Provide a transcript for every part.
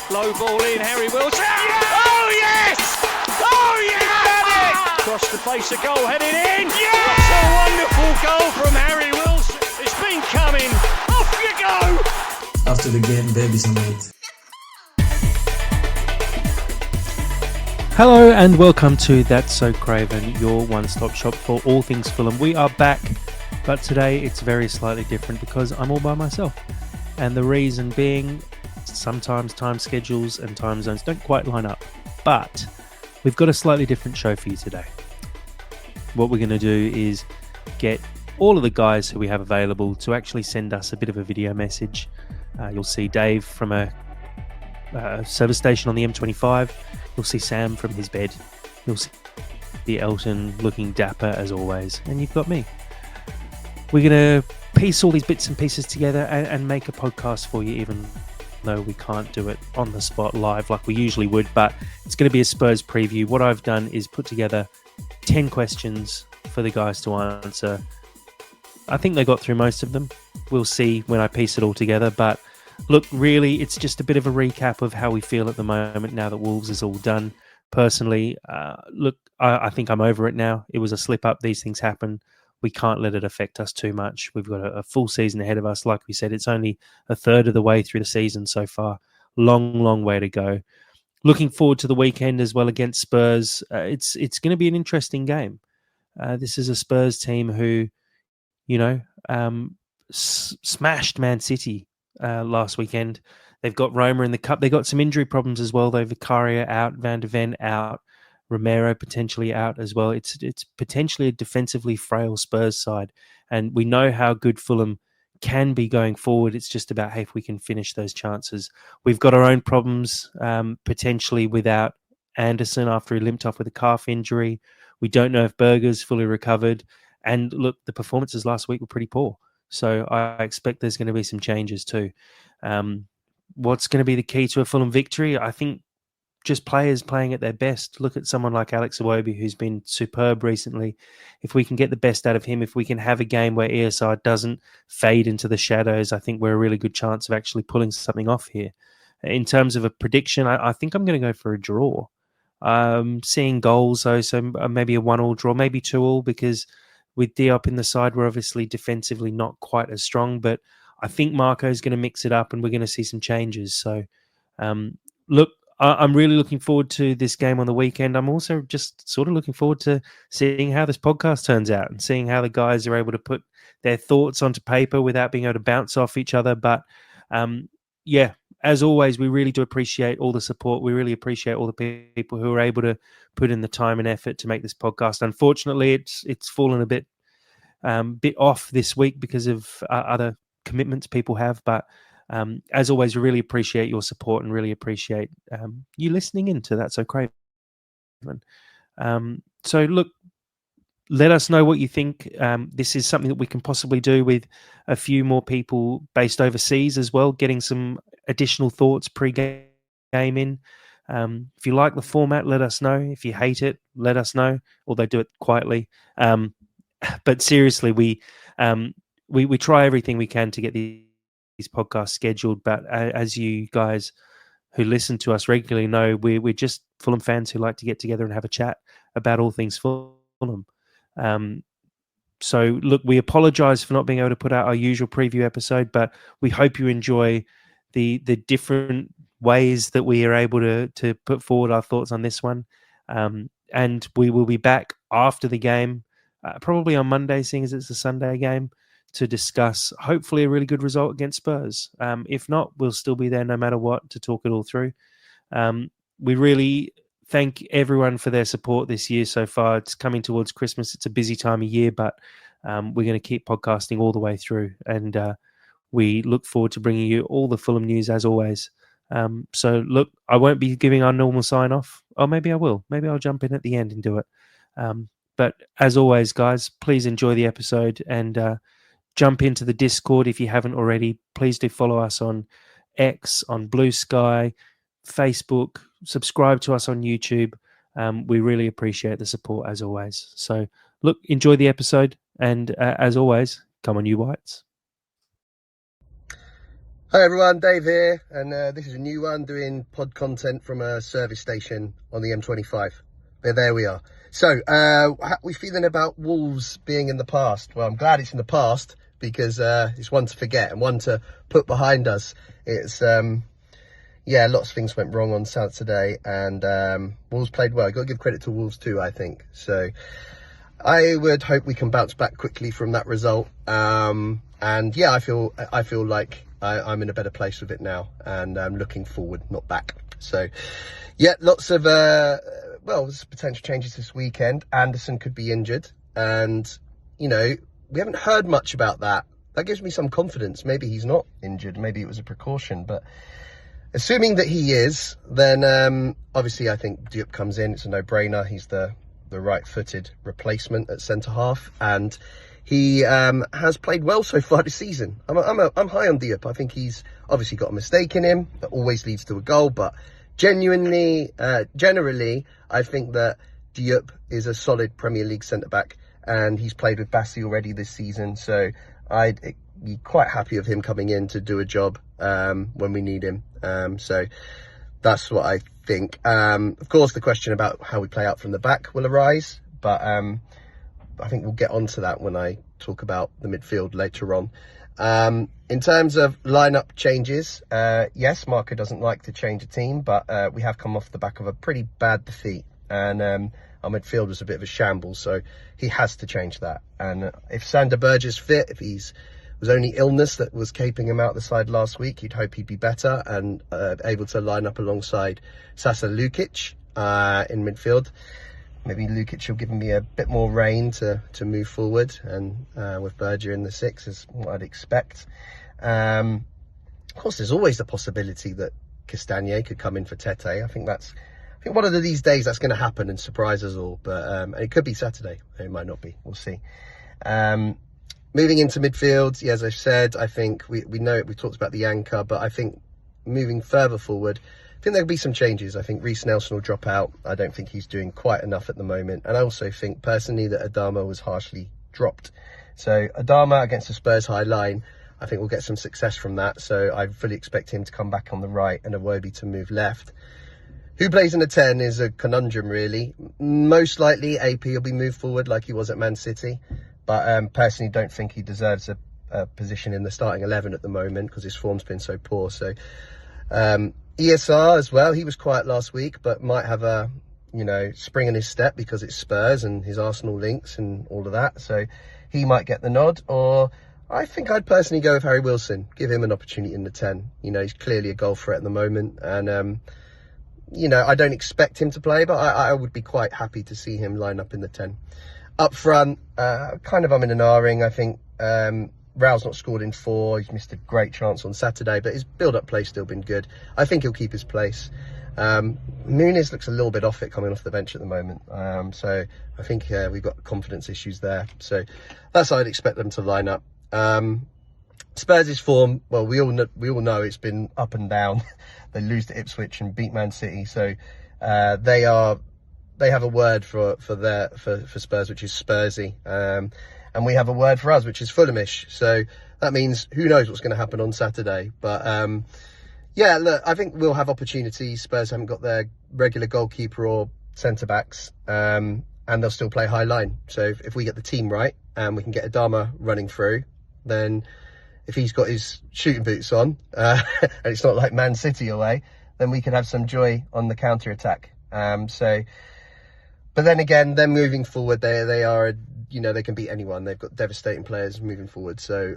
Low ball in, Harry Wilson. Yeah! Oh yes! Oh yeah! Across the face of goal, headed in. Yeah! What a wonderful goal from Harry Wilson. It's been coming. Off you go! After the game, babies are made. Hello and welcome to That's So Craven, your one-stop shop for all things Fulham. We are back, but today it's very slightly different because I'm all by myself. And the reason being, sometimes time schedules and time zones don't quite line up. But we've got a slightly different show for you today. What we're going to do is get all of the guys who we have available to actually send us a bit of a video message. You'll see Dave from a service station on the M25. You'll see Sam from his bed. You'll see Elton looking dapper as always. And you've got me. We're going to piece all these bits and pieces together and make a podcast for you, even though we can't do it on the spot live like we usually would. But it's going to be a Spurs preview. What I've done is put together 10 questions for the guys to answer. I think they got through most of them. We'll see when I piece it all together. But look, really, it's just a bit of a recap of how we feel at the moment now that Wolves is all done. Personally, I think I'm over it now. It was a slip-up. These things happen. We can't let it affect us too much. We've got a full season ahead of us. Like we said, it's only a third of the way through the season so far. Long, long way to go. Looking forward to the weekend as well against Spurs. It's going to be an interesting game. This is a Spurs team who, smashed Man City last weekend. They've got Roma in the cup. They got some injury problems as well, though. Vicaria out, Van de Ven out, Romero potentially out as well. It's potentially a defensively frail Spurs side, and we know how good Fulham can be going forward. It's just about if we can finish those chances. We've got our own problems potentially without Anderson after he limped off with a calf injury. We don't know if Berger's fully recovered. And look, the performances last week were pretty poor. So I expect there's going to be some changes too. What's going to be the key to a Fulham victory? I think just players playing at their best. Look at someone like Alex Iwobi, who's been superb recently. If we can get the best out of him, if we can have a game where ESR doesn't fade into the shadows, I think we're a really good chance of actually pulling something off here. In terms of a prediction, I think I'm going to go for a draw. Seeing goals, though, so maybe a 1-1 draw, maybe 2-2, because with Diop in the side, we're obviously defensively not quite as strong, but I think Marco's going to mix it up and we're going to see some changes. So, look, I'm really looking forward to this game on the weekend. I'm also just sort of looking forward to seeing how this podcast turns out and seeing how the guys are able to put their thoughts onto paper without being able to bounce off each other. But yeah, as always, we really do appreciate all the support. We really appreciate all the people who are able to put in the time and effort to make this podcast. Unfortunately, it's fallen a bit off this week because of other commitments people have. But as always, we really appreciate your support and really appreciate you listening in to That's So Craven. So look, let us know what you think. This is something that we can possibly do with a few more people based overseas as well, getting some additional thoughts pre-game in. If you like the format, let us know. If you hate it, let us know, although do it quietly. But seriously, we try everything we can to get these podcasts scheduled. But as you guys who listen to us regularly know, we're just Fulham fans who like to get together and have a chat about all things Fulham. So look, we apologize for not being able to put out our usual preview episode, but we hope you enjoy the different ways that we are able to put forward our thoughts on this one. And we will be back after the game, probably on Monday, seeing as it's a Sunday game, to discuss hopefully a really good result against Spurs. If not, we'll still be there no matter what to talk it all through. We really thank everyone for their support this year so far. It's coming towards Christmas. It's a busy time of year, but we're going to keep podcasting all the way through. And we look forward to bringing you all the Fulham news as always. So look, I won't be giving our normal sign off. Or maybe I will. Maybe I'll jump in at the end and do it. But as always, guys, please enjoy the episode and jump into the Discord if you haven't already. Please do follow us on X, on Blue Sky, Facebook, subscribe to us on YouTube. We really appreciate the support as always. So look, enjoy the episode. And as always, come on, you Whites. Hi everyone, Dave here, and this is a new one doing pod content from a service station on the M25. But there we are. So, how are we feeling about Wolves being in the past? Well, I'm glad it's in the past because it's one to forget and one to put behind us. It's, yeah, lots of things went wrong on Saturday, and Wolves played well. You've got to give credit to Wolves too, I think. So, I would hope we can bounce back quickly from that result. And yeah, I feel like I'm in a better place with it now, and I'm looking forward, not back. So yeah, lots of there's potential changes this weekend. Anderson could be injured, and we haven't heard much about that. That gives me some confidence. Maybe he's not injured, maybe it was a precaution, but assuming that he is, then obviously I think Diop comes in. It's a no-brainer. He's the right-footed replacement at centre half, and he has played well so far this season. I'm high on Diop. I think he's obviously got a mistake in him that always leads to a goal, but generally, I think that Diop is a solid Premier League centre-back, and he's played with Bassi already this season, so I'd be quite happy of him coming in to do a job when we need him. So that's what I think. Of course, the question about how we play out from the back will arise, but I think we'll get onto that when I talk about the midfield later on. In terms of lineup changes, yes, Marco doesn't like to change a team, but we have come off the back of a pretty bad defeat, and our midfield was a bit of a shambles, so he has to change that. And if Sander Berge is fit, if he's was only illness that was keeping him out the side last week, you'd hope he'd be better and able to line up alongside Sasa Lukic in midfield. Maybe Lukic will give me a bit more rein to move forward, and with Berger in the six is what I'd expect. Of course, there's always the possibility that Castagna could come in for Tete. I think one of these days that's going to happen and surprise us all. But it could be Saturday. It might not be. We'll see. Moving into midfield, yeah, as I've said, I think we know it. We talked about the anchor, but I think moving further forward, I think there'll be some changes. I think Reece Nelson will drop out. I don't think he's doing quite enough at the moment. And I also think personally that Adama was harshly dropped. So Adama against the Spurs high line, I think we'll get some success from that. So I fully expect him to come back on the right and Iwobi to move left. Who plays in the 10 is a conundrum, really. Most likely AP will be moved forward like he was at Man City. But personally don't think he deserves a position in the starting 11 at the moment because his form's been so poor. So ESR as well, he was quiet last week, but might have a spring in his step because it's Spurs and his Arsenal links and all of that. So he might get the nod. Or I think I'd personally go with Harry Wilson, give him an opportunity in the 10. He's clearly a goal threat at the moment, and I don't expect him to play, but I would be quite happy to see him line up in the 10. Up front, kind of I'm in an R-ring. I think Raul's not scored in 4. He's missed a great chance on Saturday, but his build-up play's still been good. I think he'll keep his place. Muniz looks a little bit off it coming off the bench at the moment. So I think we've got confidence issues there. So that's how I'd expect them to line up. Spurs' form, well, we all know it's been up and down. They lose to Ipswich and beat Man City. So they have a word for Spurs, which is Spursy. And we have a word for us, which is Fulhamish. So that means who knows what's going to happen on Saturday. But yeah, look, I think we'll have opportunities. Spurs haven't got their regular goalkeeper or centre-backs, and they'll still play high line. So if we get the team right and we can get Adama running through, then if he's got his shooting boots on, and it's not like Man City away, then we could have some joy on the counter-attack. But then again, them moving forward, they are, they can beat anyone. They've got devastating players moving forward. So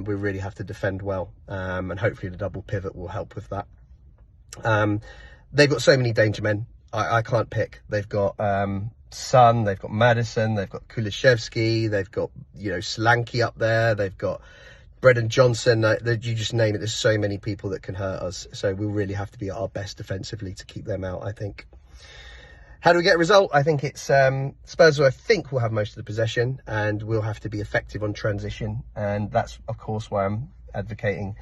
we really have to defend well. And hopefully the double pivot will help with that. They've got so many danger men. I can't pick. They've got Son, they've got Maddison, they've got Kulishevsky, they've got, Solanke up there. They've got Brendan Johnson. You just name it. There's so many people that can hurt us. So we'll really have to be at our best defensively to keep them out, I think. How do we get a result? I think it's Spurs, who I think will have most of the possession, and we'll have to be effective on transition. And that's, of course, why I'm advocating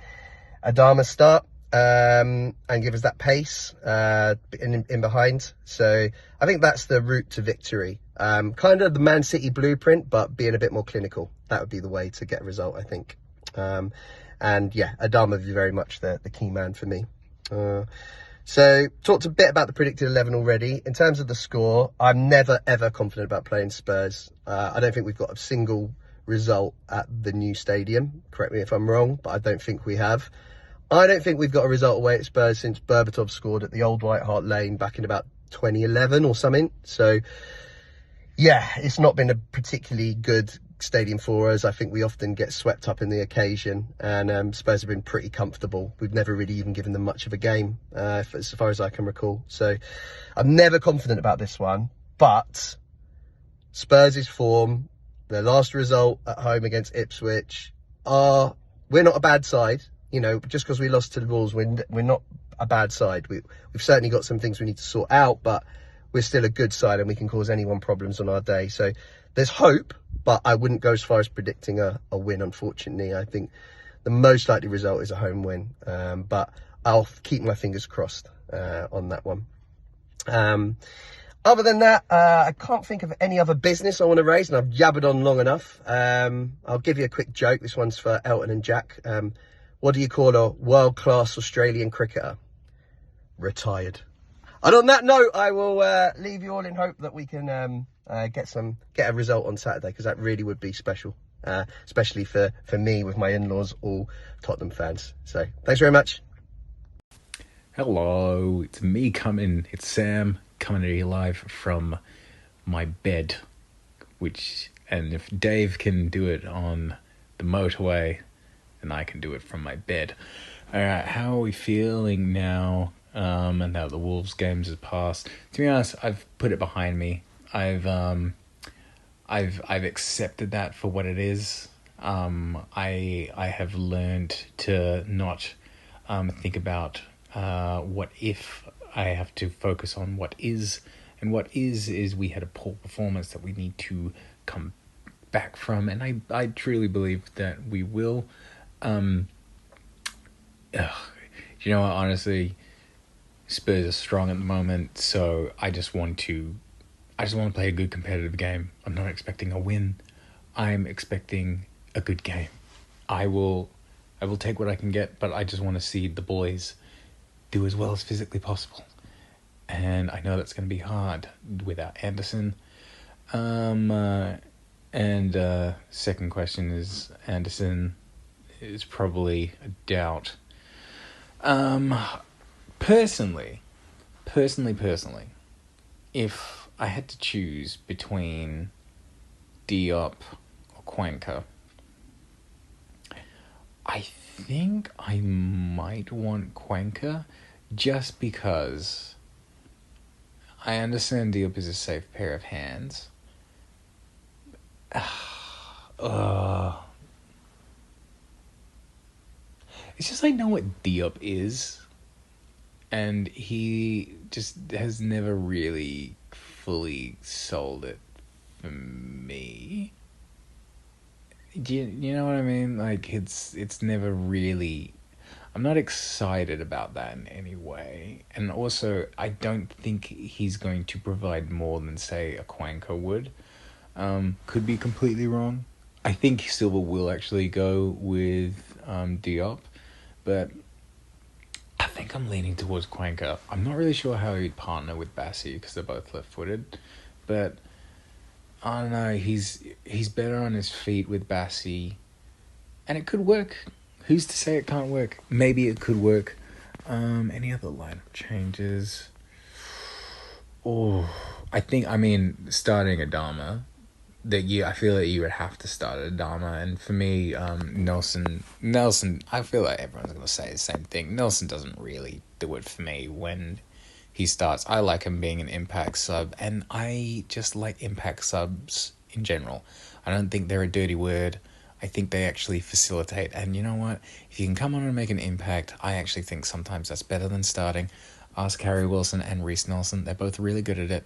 Adama start and give us that pace in behind. So I think that's the route to victory. Kind of the Man City blueprint, but being a bit more clinical. That would be the way to get a result, I think. And And yeah, Adama is very much the key man for me. So talked a bit about the predicted 11 already. In terms of the score, I'm never ever confident about playing Spurs. I don't think we've got a single result at the new stadium. Correct me if I'm wrong, but I don't think we have. I don't think we've got a result away at Spurs since Berbatov scored at the old White Hart Lane back in about 2011 or something. So yeah, it's not been a particularly good stadium for us. I think we often get swept up in the occasion, and Spurs have been pretty comfortable. We've never really even given them much of a game, as far as I can recall. So I'm never confident about this one, but Spurs' form, their last result at home against Ipswich, we're not a bad side. You know, just because we lost to the Wolves, we're not a bad side. We've certainly got some things we need to sort out, but we're still a good side and we can cause anyone problems on our day. So there's hope, but I wouldn't go as far as predicting a win, unfortunately. I think the most likely result is a home win, but I'll keep my fingers crossed on that one. Other than that, I can't think of any other business I want to raise, and I've jabbered on long enough. I'll give you a quick joke. This one's for Elton and Jack. What do you call a world-class Australian cricketer? Retired. And on that note, I will leave you all in hope that we can get a result on Saturday, because that really would be special, especially for me with my in-laws, all Tottenham fans. So thanks very much. Hello, it's me it's Sam coming to you live from my bed, and if Dave can do it on the motorway, then I can do it from my bed. Alright, how are we feeling now? And now the Wolves games have passed. To be honest, I've put it behind me. I've accepted that for what it is. I have learned to not think about what if. I have to focus on what is, and what is we had a poor performance that we need to come back from, and I truly believe that we will. You know what, honestly, Spurs are strong at the moment, so I just want to play a good competitive game. I'm not expecting a win. I'm expecting a good game. I will take what I can get, but I just want to see the boys do as well as physically possible. And I know that's going to be hard without Anderson. Second question is, Anderson is probably a doubt. Personally, if I had to choose between Diop or Cuenca, I think I might want Cuenca, just because I understand Diop is a safe pair of hands. It's just I know what Diop is, and he just has never really fully sold it for me. Do you know what I mean? Like, it's never really... I'm not excited about that in any way. And also, I don't think he's going to provide more than, say, a Cuenca would. Could be completely wrong. I think Silva will actually go with Diop, but I think I'm leaning towards Cuenca. I'm not really sure how he'd partner with Bassi, because they're both left-footed, but I don't know, he's better on his feet with Bassi, and it could work. Who's to say it can't work? Maybe it could work. Any other lineup changes? Starting Adama. I feel like you would have to start Adama, and for me, Nelson, I feel like everyone's going to say the same thing. Nelson doesn't really do it for me when he starts. I like him being an impact sub, and I just like impact subs in general. I don't think they're a dirty word. I think they actually facilitate, and you know what? If you can come on and make an impact, I actually think sometimes that's better than starting. Ask Harry Wilson and Reece Nelson. They're both really good at it.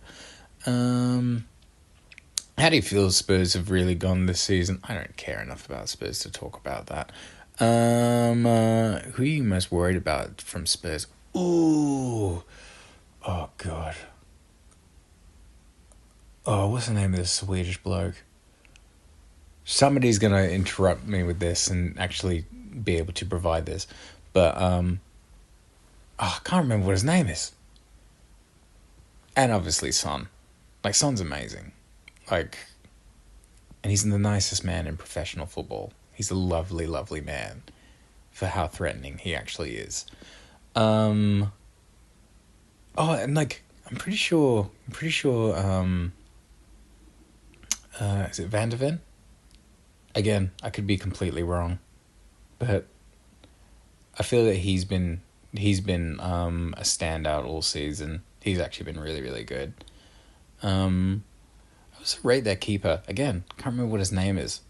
How do you feel Spurs have really gone this season? I don't care enough about Spurs to talk about that. Who are you most worried about from Spurs? Ooh. Oh, God. Oh, what's the name of this Swedish bloke? Somebody's going to interrupt me with this and actually be able to provide this. But I can't remember what his name is. And obviously Son. Like, Son's amazing. Like, and he's the nicest man in professional football. He's a lovely, lovely man for how threatening he actually is. Oh, and like, I'm pretty sure, is it Van de Ven? Again, I could be completely wrong, but I feel that he's been a standout all season. He's actually been really, really good. I also rate that keeper. Again, can't remember what his name is.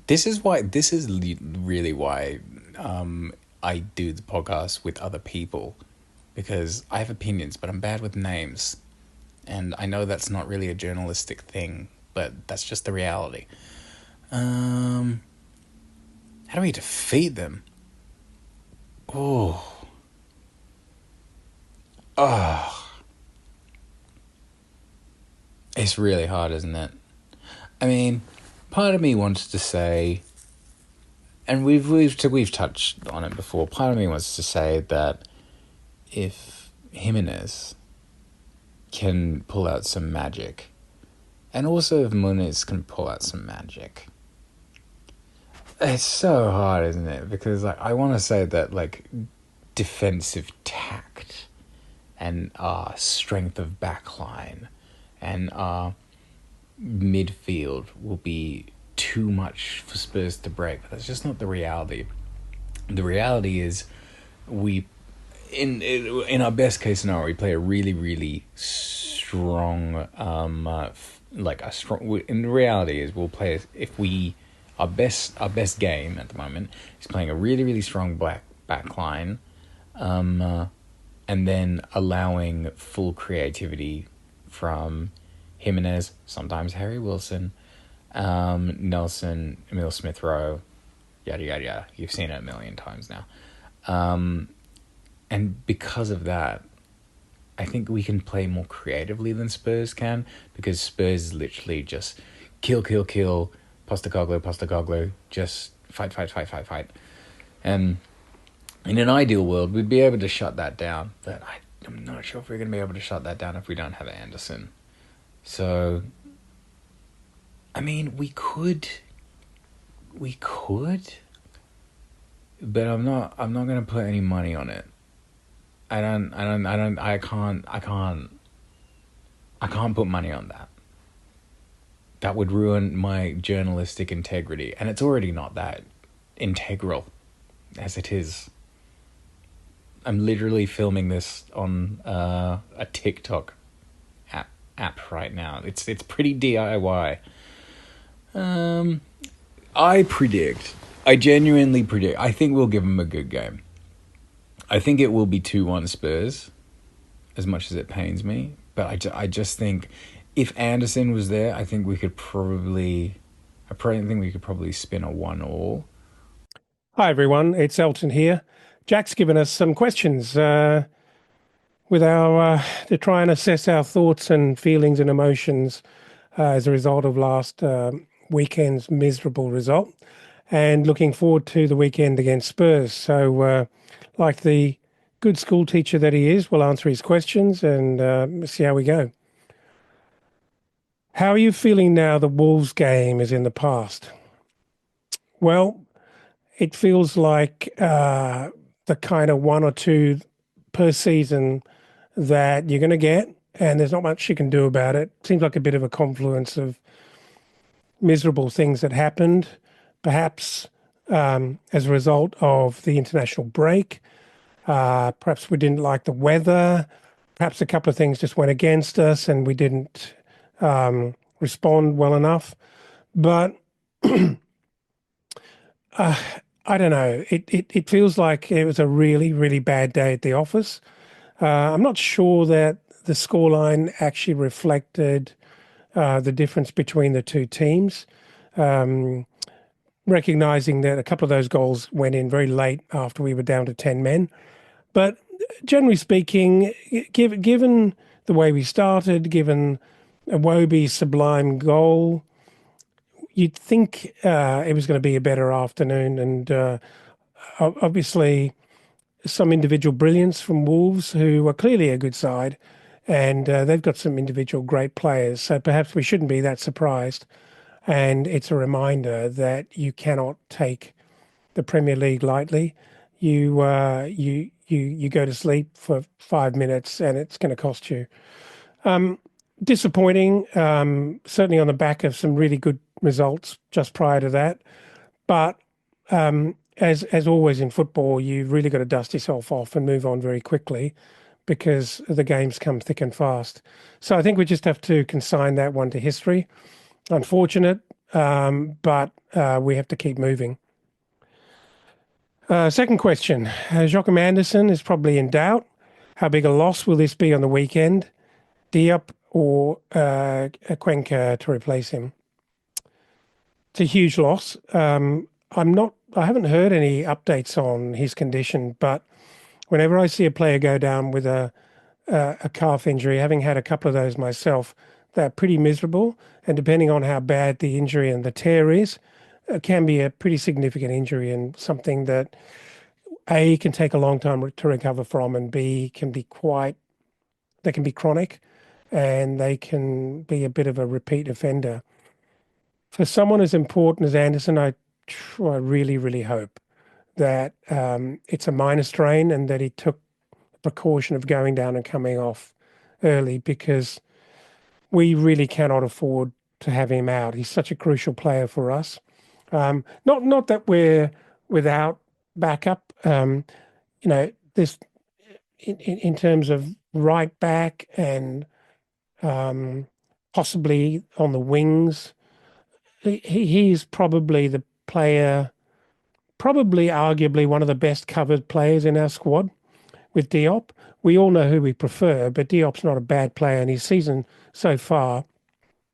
This is really why I do the podcast with other people, because I have opinions, but I'm bad with names. And I know that's not really a journalistic thing, but that's just the reality. How do we defeat them? Oh. It's really hard, isn't it? I mean, part of me wants to say, and we've touched on it before. Part of me wants to say that if Jimenez can pull out some magic, and also if Muniz can pull out some magic, it's so hard, isn't it? Because like, I want to say that like defensive tact and strength of backline and midfield will be too much for Spurs to break, but that's just not the reality. The reality is, in our best case scenario, we play a really, really strong, in the reality is, we'll play, our best game at the moment is playing a really, really strong back line, and then allowing full creativity from Jimenez, sometimes Harry Wilson, Nelson, Emil Smith-Rowe, yada, yada, yada. You've seen it a million times now. And because of that, I think we can play more creatively than Spurs can, because Spurs is literally just kill, Postecoglou, just fight. And in an ideal world, we'd be able to shut that down, but I'm not sure if we're going to be able to shut that down if we don't have Anderson. So, I mean, we could, but I'm not going to put any money on it. I can't put money on that. That would ruin my journalistic integrity, and it's already not that integral as it is. I'm literally filming this on a TikTok app right now. It's pretty DIY. I genuinely predict, I think we'll give them a good game. I think it will be 2-1 Spurs, as much as it pains me. But I just think if Anderson was there, I think we could probably spin a 1-1. Hi everyone, it's Elton here. Jack's given us some questions with our to try and assess our thoughts and feelings and emotions as a result of last weekend's miserable result, and looking forward to the weekend against Spurs. So, like the good school teacher that he is, we'll answer his questions and see how we go. How are you feeling now the Wolves game is in the past? Well, it feels like the kind of 1 or 2 per season that you're going to get, and there's not much you can do about it. Seems like a bit of a confluence of miserable things that happened, perhaps as a result of the international break. Perhaps we didn't like the weather. Perhaps a couple of things just went against us and we didn't respond well enough. But I don't know. It feels like it was a really, really bad day at the office. I'm not sure that the scoreline actually reflected the difference between the two teams. Recognizing that a couple of those goals went in very late after we were down to 10 men. But generally speaking, given the way we started, given Iwobi's sublime goal, you'd think it was going to be a better afternoon, and obviously some individual brilliance from Wolves, who are clearly a good side, and they've got some individual great players. So perhaps we shouldn't be that surprised. And it's a reminder that you cannot take the Premier League lightly. You go to sleep for 5 minutes, and it's going to cost you. Disappointing, certainly on the back of some really good results just prior to that. But as always in football, you've really got to dust yourself off and move on very quickly, because the games come thick and fast. So I think we just have to consign that one to history. Unfortunate, but we have to keep moving. Second question. Joachim Andersen is probably in doubt. How big a loss will this be on the weekend? Diop or Cuenca to replace him? It's a huge loss. I haven't heard any updates on his condition, but whenever I see a player go down with a calf injury, having had a couple of those myself, they're pretty miserable. And depending on how bad the injury and the tear is, it can be a pretty significant injury, and something that A, can take a long time to recover from, and B, they can be chronic, and they can be a bit of a repeat offender. For someone as important as Andersen, I really, really hope that it's a minor strain and that he took the precaution of going down and coming off early, because we really cannot afford to have him out. He's such a crucial player for us. Not that we're without backup. This in terms of right back and possibly on the wings. He's probably the player, probably arguably one of the best covered players in our squad with Diop. We all know who we prefer, but Diop's not a bad player, and his season so far,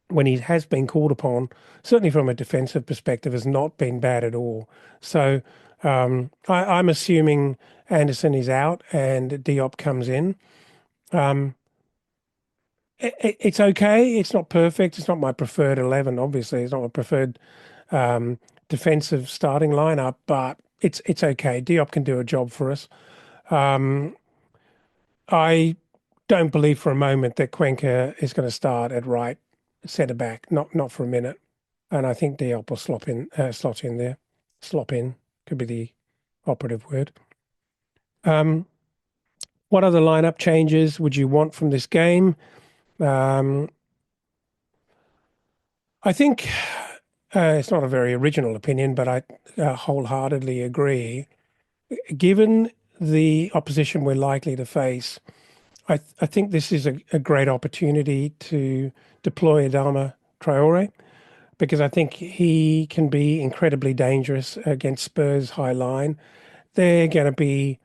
when he has been called upon, certainly from a defensive perspective, has not been bad at all. So I'm assuming Andersen is out and Diop comes in. It's okay. It's not perfect. It's not my preferred 11, obviously. It's not my preferred defensive starting lineup, but it's okay. Diop can do a job for us. I don't believe for a moment that Cuenca is going to start at right centre back, not for a minute. And I think Diop will slot in there. Slop in could be the operative word. What other lineup changes would you want from this game? I think it's not a very original opinion, but I wholeheartedly agree. Given the opposition we're likely to face, I think this is a great opportunity to deploy Adama Traore, because I think he can be incredibly dangerous against Spurs' high line. They're going to be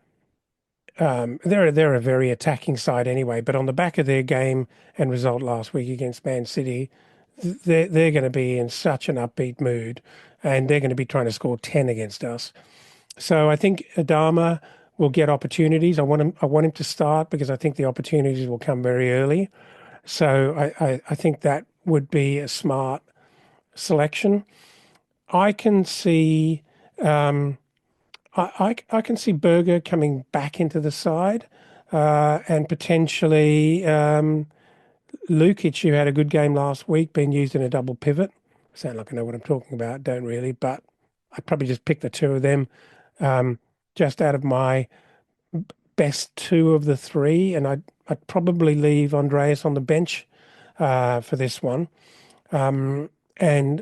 they're a very attacking side anyway, but on the back of their game and result last week against Man City, they're going to be in such an upbeat mood, and they're going to be trying to score 10 against us. So I think Adama will get opportunities. I want him to start, because I think the opportunities will come very early. So I think that would be a smart selection. I can see I can see Berger coming back into the side, and potentially Lukic, who had a good game last week, being used in a double pivot. Sound like I know what I'm talking about, don't really, but I'd probably just pick the two of them just out of my best two of the three, and I'd probably leave Andreas on the bench for this one, and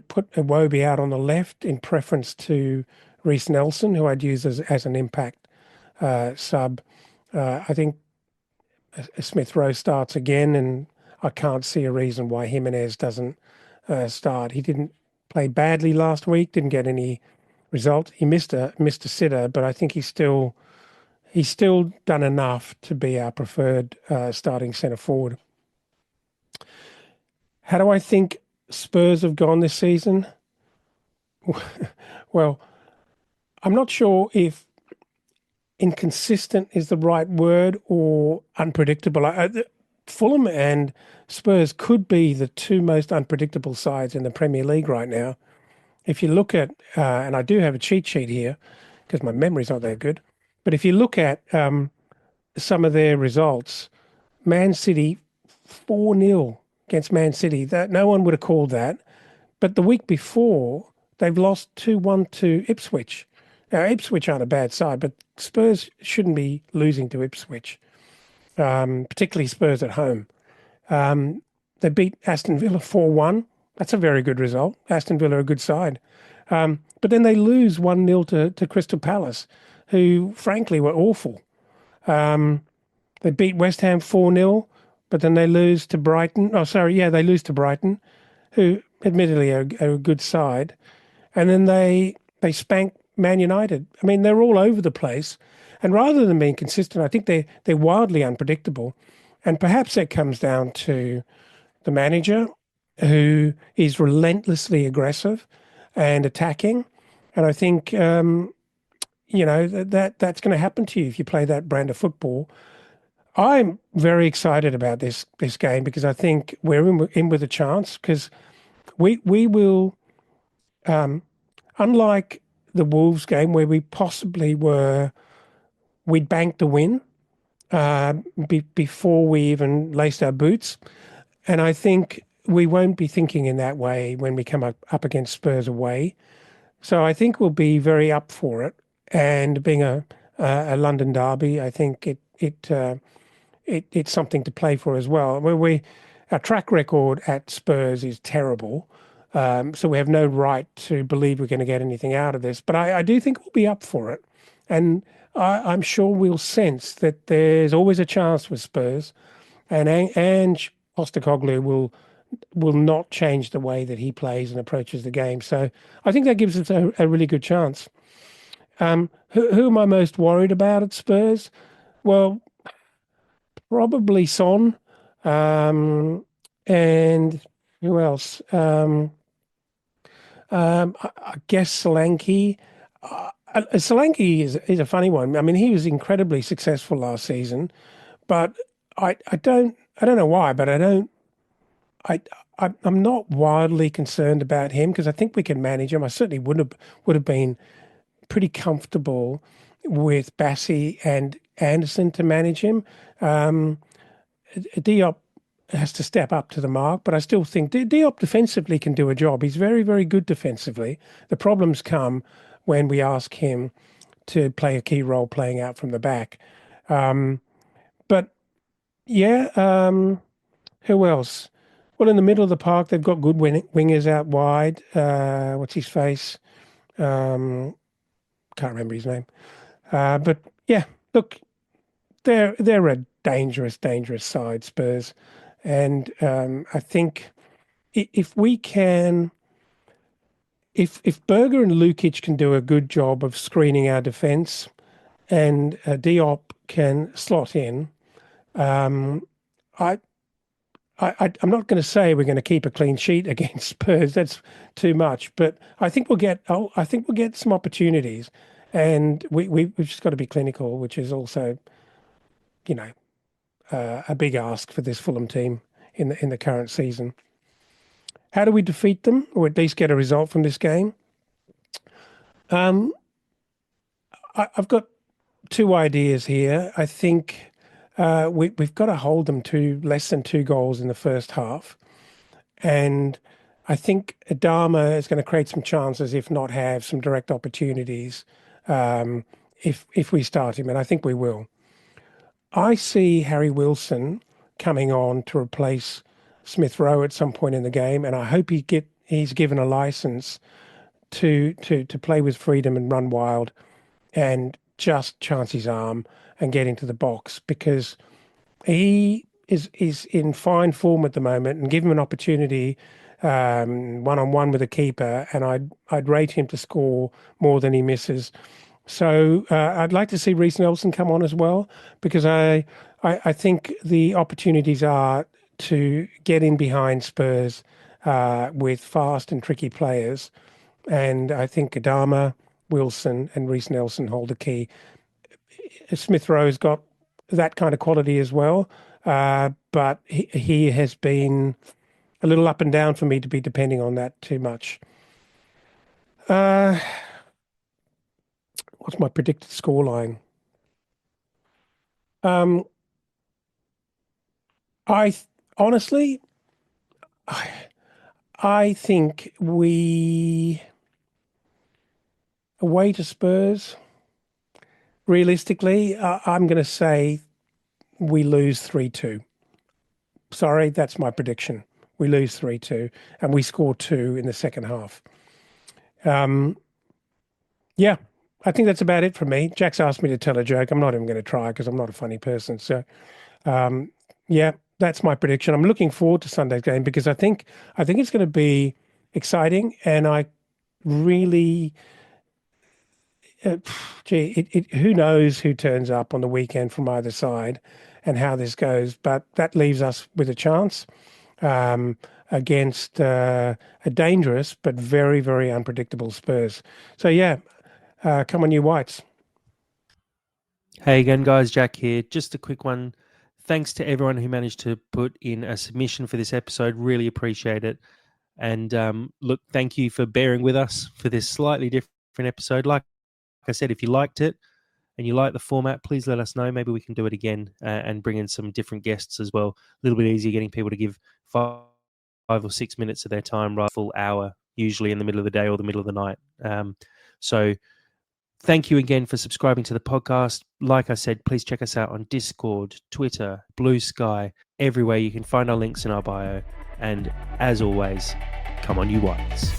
put Iwobi out on the left in preference to Reece Nelson, who I'd use as an impact sub. I think Smith Rowe starts again, and I can't see a reason why Jimenez doesn't start. He didn't play badly last week, didn't get any result. He missed a sitter, but I think he's still done enough to be our preferred starting centre forward. How do I think Spurs have gone this season? Well, I'm not sure if inconsistent is the right word or unpredictable. Fulham and Spurs could be the two most unpredictable sides in the Premier League right now. if you look at, and I do have a cheat sheet here because my memory's not that good, but if you look at some of their results, Man City 4-0 against Man City, that no one would have called that. But the week before, they've lost 2-1 to Ipswich. Now, Ipswich aren't a bad side, but Spurs shouldn't be losing to Ipswich, particularly Spurs at home. They beat Aston Villa 4-1. That's a very good result. Aston Villa are a good side. But then they lose 1-0 to Crystal Palace, who frankly were awful. They beat West Ham 4-0, but then they lose to Brighton. Oh, sorry, yeah, they lose to Brighton, who admittedly are a good side. And then they spank Man United. I mean, they're all over the place. And rather than being consistent, I think they're wildly unpredictable. And perhaps that comes down to the manager, who is relentlessly aggressive and attacking. And I think that's going to happen to you if you play that brand of football. I'm very excited about this game because I think we're in with a chance, because we will, unlike the Wolves game where we possibly we'd banked the win before we even laced our boots. And I think we won't be thinking in that way when we come up against Spurs away. So I think we'll be very up for it. And being a London derby, I think it's something to play for as well. Our track record at Spurs is terrible, so we have no right to believe we're going to get anything out of this. But I do think we'll be up for it, and I'm sure we'll sense that there's always a chance with Spurs, and Postecoglou will not change the way that he plays and approaches the game. So I think that gives us a really good chance. Who am I most worried about at Spurs? Well, probably Son, and who else? I guess Solanke. Solanke is a funny one. I mean, he was incredibly successful last season, but I don't know why, but I'm not wildly concerned about him because I think we can manage him. I certainly would have been pretty comfortable with Bassi and Anderson to manage him. Diop has to step up to the mark, but I still think Diop defensively can do a job. He's very, very good defensively. The problems come when we ask him to play a key role playing out from the back. But yeah, who else? Well, in the middle of the park, they've got good wingers out wide. What's his face? Can't remember his name. But yeah, look, they're a dangerous side, Spurs, and I think if we can, if Berger and Lukic can do a good job of screening our defence, and Diop can slot in, I'm not going to say we're going to keep a clean sheet against Spurs. That's too much. But I think we'll get some opportunities, and we've just got to be clinical, which is also, a big ask for this Fulham team in the current season. How do we defeat them, or at least get a result from this game? I've got two ideas here. I think we've got to hold them to less than 2 goals in the first half. And I think Adama is going to create some chances, if not have some direct opportunities, if we start him, and I think we will. I see Harry Wilson coming on to replace Smith Rowe at some point in the game, and I hope he's given a license to play with freedom and run wild and just chance his arm and get into the box, because he is in fine form at the moment, and give him an opportunity one-on-one with a keeper, and I'd rate him to score more than he misses. So I'd like to see Reiss Nelson come on as well, because I think the opportunities are to get in behind Spurs with fast and tricky players, and I think Adama, Wilson, and Reiss Nelson hold the key. Smith Rowe's got that kind of quality as well, but he has been a little up and down for me to be depending on that too much. What's my predicted scoreline? Honestly, I think we away to Spurs. Realistically, I'm going to say we lose 3-2. Sorry, that's my prediction. We lose 3-2 and we score 2 in the second half. Yeah, I think that's about it for me. Jack's asked me to tell a joke. I'm not even going to try because I'm not a funny person. So, yeah, that's my prediction. I'm looking forward to Sunday's game because I think it's going to be exciting, and I really, who knows who turns up on the weekend from either side and how this goes, but that leaves us with a chance against a dangerous but very, very unpredictable Spurs. So yeah, come on, you Whites. Hey again, guys, Jack here. Just a quick one. Thanks to everyone who managed to put in a submission for this episode. Really appreciate it. And look, thank you for bearing with us for this slightly different episode. Like I said, if you liked it and you like the format, please let us know. Maybe we can do it again and bring in some different guests as well. A little bit easier getting people to give 5 or 6 minutes of their time, right? Full hour, usually in the middle of the day or the middle of the night. So thank you again for subscribing to the podcast. Like I said, please check us out on Discord, Twitter, Blue Sky, everywhere. You can find our links in our bio. And as always, come on, you Whites.